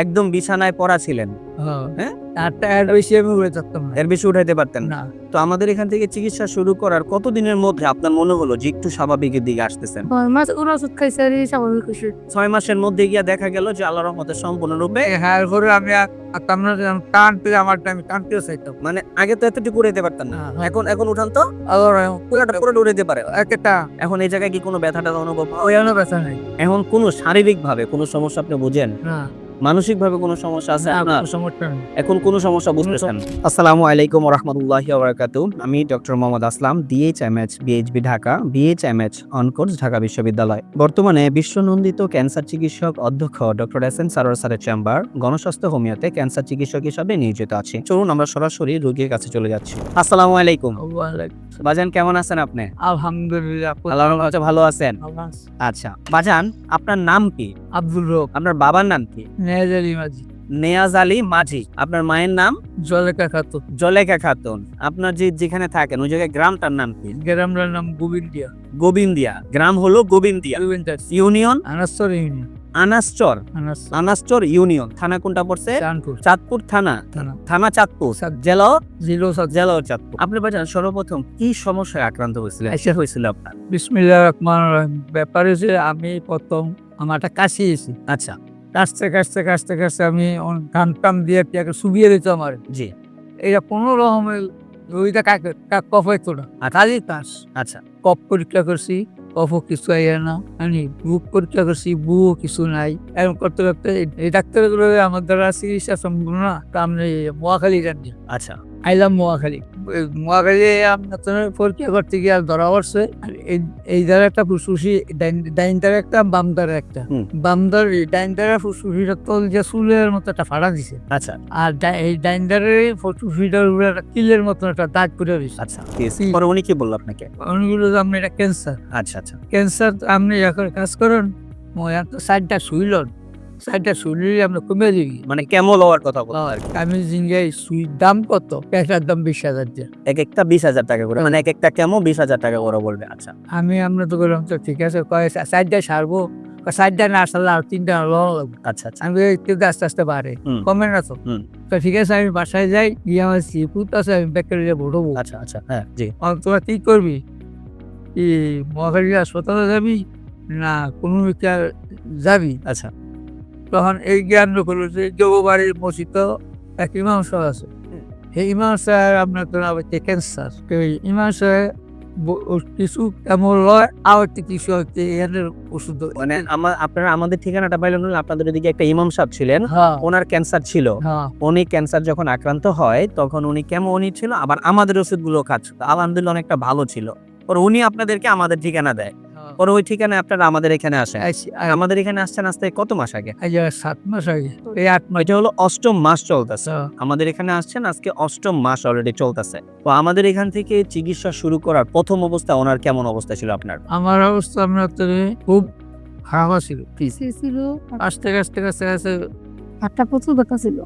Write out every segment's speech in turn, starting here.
একদম বিছানায় পড়া ছিলেন। হ্যাঁ, এর বেশি আমি উড়ে থাকতাম না। এর বেশি উঠাইতে পারতেন না। না, তো আমাদের এখান থেকে চিকিৎসা শুরু করার কতদিনের মধ্যে আপনার মনে হলো যে একটু স্বাভাবিকের দিকে আসতেছেন? 6 মাস ওরা ওষুধ খাইছে আর এই স্বাভাবিক হইছে। 6 মাসের মধ্যে গিয়া দেখা গেল যে আল্লাহর রহমতে সম্পূর্ণরূপে হ্যাঁ, এরপরে আমি থাকতাম না, টানতে আমার টাইম টানতেও চাইতাম। মানে আগে তো এতটুকু উড়াইতে পারতেন না। হ্যাঁ। এখন উঠান তো আবার পুরোটা উড়াইতে পারে। একটা এখন এই জায়গায় কি কোনো ব্যথাটা অনুভব হয়? ওয়ানো ব্যথা নাই। এখন কোনো শারীরিক ভাবে কোনো সমস্যা আপনি বুঝেন? না, মানসিক ভাবে কোনো সমস্যা আছে আপনার? কোনো সমস্যা নেই। এখন কোনো সমস্যা বুঝতেছেন? আসসালামু আলাইকুম ওয়া রাহমাতুল্লাহি ওয়া বারাকাতুহু। আমি doctor Mohammad Aslam, DHMH BHB Dhaka, BHMH on course Dhaka বিশ্ববিদ্যালয়। বর্তমানে বিশ্বনন্দিত ক্যান্সার চিকিৎসক অধ্যক্ষ ডক্টর এস.এন. সারোয়ার স্যারের চেম্বার গণস্বাস্থ্য হোমিওতে ক্যান্সার চিকিৎসক হিসাবে নিয়োজিত আছি। চলুন আমরা সরাসরি রোগীর কাছে চলে যাচ্ছি। আসসালামু আলাইকুম। বাজান কেমন আছেন আপনি? আলহামদুলিল্লাহ। আল্লাহর রহমতে ভালো আছেন? আচ্ছা বাজান, আপনার নাম কি? আব্দুল রব, আপনার বাবার নাম কি? নেজারি মাঝি, নেয়াজ আলী মাঝি। আপনার মায়ের নাম? জলেকা খাতুন। জলেখা খাতুন। আপনার যেখানে থাকেন ওই জায়গায় গ্রামটার নাম কি? গ্রামটার নাম গোবিন্দিয়া। গোবিন্দিয়া। গ্রাম হলো Gobindia. Gobindas union Anastar union. Anaschar. Anaschar union. থানা কোনটা পড়ছে? চাঁদপুর চাঁদপুর থানা। থানা। থানা চাঁদপুর। চাঁদ- জেলা জিরো চাঁদপুর। আপনি বাজান সর্বপ্রথম কি সমস্যায় আক্রান্ত হয়েছিলেন? এসে হয়েছিল আপনার? বিসমিল্লাহির রহমানির রহিম। ব্যাপার হচ্ছে আমি প্রথম আমার একটা কাশি এসেছি। আচ্ছা কাশতে আমি ঘাম টাম দিয়ে পেঁয়াকে শুবিয়ে দিত আমার। জি। এটা কোনো রকমের ওইটা কফ হইতো না। খালি কাশ। আচ্ছা কফ পরীক্ষা করছি, কফও কিছু আইয়া না। আমি বুক পরীক্ষা করছি, বুকও কিছু নাই। এরকম করতে করতে এই ডাক্তারগুলো আমার দ্বারা চিকিৎসা সম্ভব না। তা আমি মোয়াখালী জানি আচ্ছা আইলাম মোয়াখালী। মোয়াখালী আপনার পরীক্ষা করতে গিয়ে ধরা পড়ছে এই দ্বারা একটা ফুসফুসি, ডাইন দ্বারা একটা, বাম দ্বারা একটা। হুম। বাম দ্বারা ডাইন দ্বারা ফুসফুসিটা তল যে চুলের মতো একটা ফাড়া দিছে। আচ্ছা আর এই ডাইন দ্বারের ফুসফুসিটার উপরে একটা কিলের মতো একটা দাগ পড়ে দিছে। আচ্ছা পরে উনি কি বললো আপনাকে? অনেকগুলো আপনি এটা ক্যান্সার। আচ্ছা আচ্ছা ক্যান্সার আপনি এখন কাজ করেন, তো সাইডটা শুইলন, সাইডটা শুইলে আমরা কমে দিবি। মানে কেমন হওয়ার কথা বলতো আর কি? আমি জিঙ্গাই সুইর দাম কত? ক্যাশার দাম 20,000 দিয়ে। এক একটা 20,000 টাকা করে, মানে এক একটা কেমন 20,000 টাকা করে বলবে। আচ্ছা আমরা তো বললাম তো ঠিক আছে, কয় সাইডটা সারবো, সাইডটা না সারলে আর 3টা লওয়া লাগবে। আচ্ছা আচ্ছা আমি একটু আস্তে আস্তে বাড়ে, হুম। কমে না তো। হুম। তো ঠিক আছে, আমি বাসায় যাই, গিয়ে আমার সিপুত আছে, আমি ব্যাকের ভরবো। আচ্ছা আচ্ছা হ্যাঁ জি। তোরা কি করবি? কি মহাখালী হাসপাতালে যাবি না কোনো যাবি? আচ্ছা তখন এই জ্ঞান করলো যে জগবাড়ির মসজিদ এক ইমাম সাহেব আছে। এই ইমাম সাহেব আপনার তো হচ্ছে ক্যান্সার। ইমাম সাহেব কিছু কেমন লয়, আবার কিছু হচ্ছে এর ওষুধ। মানে আপনারা আমাদের ঠিকানাটা পাইলেন না, আপনাদের এদিকে একটা ইমাম সাহেব ছিলেন, হ্যাঁ ওনার ক্যান্সার ছিল। হ্যাঁ উনি ক্যান্সার যখন আক্রান্ত হয় তখন উনি কেমনই ছিল, আবার আমাদের ওষুধগুলো খাচ্ছিল, আলহামদুলিল্লাহ অনেকটা ভালো ছিল। পরে উনি আপনাদেরকে আমাদের ঠিকানা দেয়, পরে ওই ঠিকানায় আপনারা আমাদের এখানে আসেন। আমাদের এখানে আসছেন আসতে কত মাস আগে? 7 মাস আগে, এই 8 মাস। এটা হলো 8ম মাস চলতেছে। হ্যাঁ। আমাদের এখানে আসছেন আজকে 8ম মাস অলরেডি চলতেছে। তো আমাদের এখান থেকে চিকিৎসা শুরু করার প্রথম অবস্থা ওনার কেমন অবস্থা ছিল আপনার? আমার অবস্থা আপনার তো খুব খারাপ ছিল। পিছে ছিল আস্তে আস্তে হাতটা প্রচুর ব্যথা ছিল।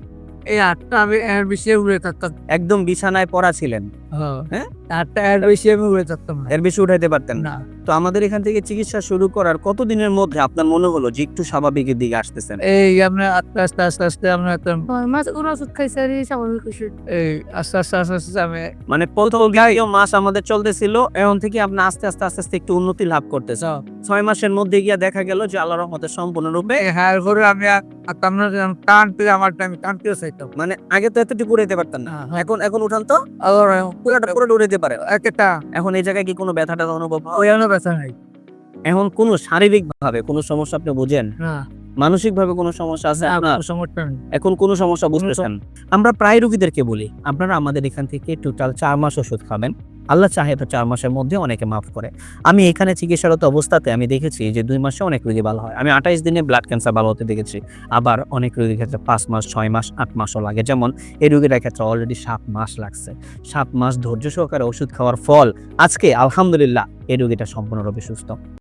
এই 8টা আমি এর বেশি উড়ে থাকতাম। একদম বিছানায় পড়া ছিলেন? হ্যাঁ, হ্যাঁ? 8টা এর বেশি আমি উড়ে থাকতাম না। এর বেশি উঠাইতে পারতেন না? না, তো আমাদের এখান থেকে চিকিৎসা শুরু করার কতদিনের মধ্যে আপনার মনে হলো যে একটু স্বাভাবিকের দিকে আসতেছেন? এই আমরা আস্তে আমরা একটা 6 মাস ওরা ওষুধ খাইছে আর এই স্বাভাবিক হইছে। এই আস্তে আমি মানে প্রথম মাস আমাদের চলতেছিল, এখন থেকে আপনি আস্তে আস্তে একটু উন্নতি লাভ করতেছেন। 6 মাসের মধ্যে গিয়া দেখা গেল যে আল্লাহর রহমতে সম্পূর্ণরূপে হ্যাঁ করে আমি আমরা টানতে আমার টাইম টানতেও চাইতাম। মানে আগে তো এতটুকু উড়াইতে পারতেন না। এখন উঠান তো আবার পুরোটা উড়াইতে পারে। একটা এখন এই জায়গায় কি কোনো ব্যথাটা অনুভব হয়? ওয়ানো ব্যথা নাই। এখন কোনো শারীরিক ভাবে কোনো সমস্যা আপনি বুঝেন? না, মানসিক ভাবে কোনো সমস্যা আছে আপনার? কোনো সমস্যা নেই। এখন কোনো সমস্যা বুঝতেছেন? আমরা প্রায় রোগীদেরকে বলি আপনারা আমাদের এখান থেকে টোটাল 4 মাস ওষুধ খাবেন, আল্লাহ চাহে তো 4 মাসের মধ্যে অনেকে মাফ করে। আমি এখানে চিকিৎসারত অবস্থাতে আমি দেখেছি যে 2 মাসে অনেক রোগী ভালো হয়। আমি 28 দিনে ব্লাড ক্যান্সার ভালো হতে দেখেছি। আবার অনেক রোগীর ক্ষেত্রে 5 মাস, 6 মাস, 8 মাসও লাগে। যেমন এই রোগীর ক্ষেত্রে অলরেডি 7 মাস লাগছে। 7 মাস ধৈর্য সহকারে ওষুধ খাওয়ার ফল আজকে আলহামদুলিল্লাহ এই রোগীটা সম্পূর্ণরূপে সুস্থ।